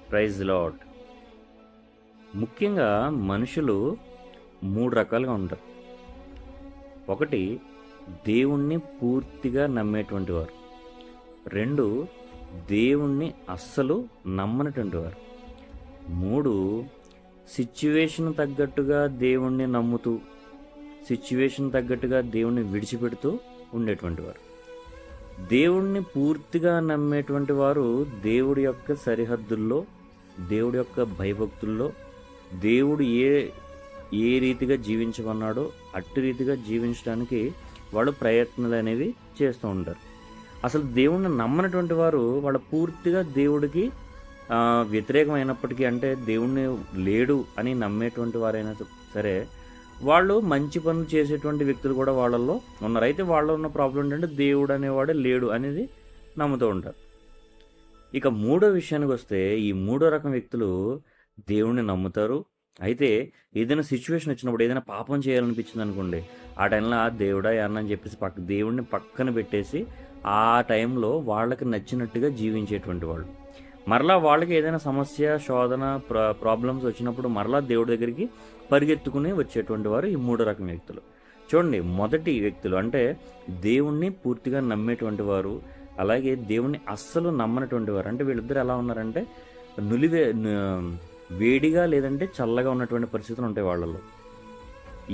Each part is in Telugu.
Praise lord. ముఖ్యంగా మనుషులు 3 రకాలుగా ఉంటారు. ఒకటి, దేవుణ్ణి పూర్తిగా నమ్మేటువంటి వారు. 2, దేవుణ్ణి అస్సలు నమ్మనటువంటి వారు. 3, సిచ్యువేషన్ తగ్గట్టుగా దేవుణ్ణి నమ్ముతూ, సిచ్యువేషన్ తగ్గట్టుగా దేవుణ్ణి విడిచిపెడుతూ ఉండేటువంటి వారు. దేవుణ్ణి పూర్తిగా నమ్మేటువంటి వారు దేవుడి యొక్క సరిహద్దుల్లో, దేవుడి యొక్క భయభక్తుల్లో, దేవుడు ఏ రీతిగా జీవించమన్నాడో అట్టి రీతిగా జీవించడానికి వాళ్ళు ప్రయత్నాలు అనేవి చేస్తూ ఉంటారు. అసలు దేవుణ్ణి నమ్మనటువంటి వారు వాళ్ళు పూర్తిగా దేవుడికి వ్యతిరేకమైనప్పటికీ, అంటే దేవుణ్ణి లేడు అని నమ్మేటువంటి వారైనా సరే వాళ్ళు మంచి పనులు చేసేటువంటి వ్యక్తులు కూడా వాళ్ళల్లో ఉన్నారు. అయితే వాళ్ళలో ఉన్న ప్రాబ్లం ఏంటంటే దేవుడు అనేవాడే లేడు అనేది నమ్ముతూ ఉంటారు. ఇక మూడో విషయానికి వస్తే, ఈ మూడో రకం వ్యక్తులు దేవుణ్ణి నమ్ముతారు. అయితే ఏదైనా సిచ్యువేషన్ వచ్చినప్పుడు, ఏదైనా పాపం చేయాలనిపించింది అనుకోండి, ఆ టైంలో దేవుడా అన్న అని చెప్పేసి దేవుడిని పక్కన పెట్టేసి ఆ టైంలో వాళ్ళకి నచ్చినట్టుగా జీవించేటువంటి వాళ్ళు. మరలా వాళ్ళకి ఏదైనా సమస్య, శోధన, ప్రాబ్లమ్స్ వచ్చినప్పుడు మరలా దేవుడి దగ్గరికి పరిగెత్తుకుని వచ్చేటువంటి వారు ఈ మూడో రకం వ్యక్తులు. చూడండి, మొదటి వ్యక్తులు అంటే దేవుణ్ణి పూర్తిగా నమ్మేటువంటి వారు, అలాగే దేవుణ్ణి అస్సలు నమ్మనటువంటి వారు. అంటే వీళ్ళిద్దరు ఎలా ఉన్నారంటే వేడిగా లేదంటే చల్లగా ఉన్నటువంటి పరిస్థితులు ఉంటాయి వాళ్ళలో.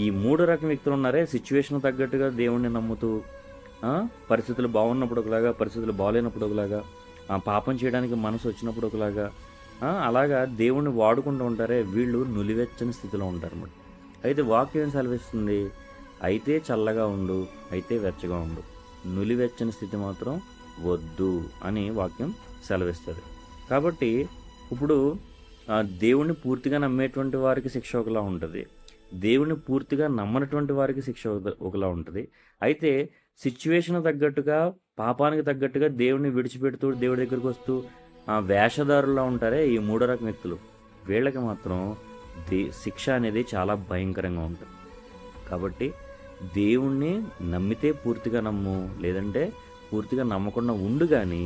ఈ మూడో రకం వ్యక్తులు ఉన్నారే, సిచ్యువేషన్ తగ్గట్టుగా దేవుణ్ణి నమ్ముతూ, పరిస్థితులు బాగున్నప్పుడు ఒకలాగా, పరిస్థితులు బాగాలేనప్పుడు ఒకలాగా, పాపం చేయడానికి మనసు వచ్చినప్పుడు ఒకలాగా, అలాగా దేవుణ్ణి వాడుకుంటూ ఉంటారే, వీళ్ళు నులివెచ్చని స్థితిలో ఉంటారు అన్నమాట. అయితే వాక్యం సెలవిస్తుంది, అయితే చల్లగా ఉండు, అయితే వెచ్చగా ఉండు, నులివెచ్చని స్థితి మాత్రం వద్దు అని వాక్యం సెలవిస్తుంది. కాబట్టి ఇప్పుడు దేవుణ్ణి పూర్తిగా నమ్మేటువంటి వారికి శిక్ష ఒకలా ఉంటుంది, దేవుణ్ణి పూర్తిగా నమ్మనటువంటి వారికి శిక్ష ఒకలా ఉంటుంది. అయితే సిచ్యువేషన్ తగ్గట్టుగా, పాపానికి తగ్గట్టుగా దేవుణ్ణి విడిచిపెడుతూ దేవుడి దగ్గరికి వస్తూ వేషధారుల్లో ఉంటారే ఈ మూడో రకం వ్యక్తులు, వీళ్ళకి మాత్రం శిక్ష అనేది చాలా భయంకరంగా ఉంటుంది. కాబట్టి దేవుణ్ణి నమ్మితే పూర్తిగా నమ్ము, లేదంటే పూర్తిగా నమ్మకుండా ఉండు. కానీ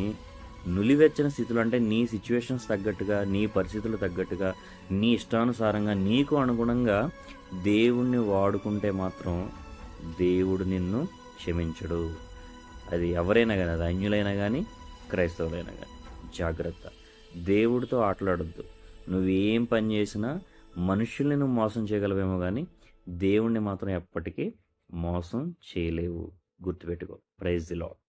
నులివెచ్చని స్థితులు అంటే నీ సిచ్యువేషన్స్ తగ్గట్టుగా, నీ పరిస్థితులు తగ్గట్టుగా, నీ ఇష్టానుసారంగా, నీకు అనుగుణంగా దేవుణ్ణి వాడుకుంటే మాత్రం దేవుడు నిన్ను క్షమించడు. అది ఎవరైనా కానీ, అది అన్యులైనా కానీ, క్రైస్తవులైనా కానీ. జాగ్రత్త, దేవుడితో ఆటలాడొద్దు. నువ్వేం పని చేసినా మనుషుల్ని నువ్వు మోసం చేయగలవేమో కానీ దేవుణ్ణి మాత్రం ఎప్పటికీ మోసం చేయలేవు. గుర్తుపెట్టుకో. Praise the lord.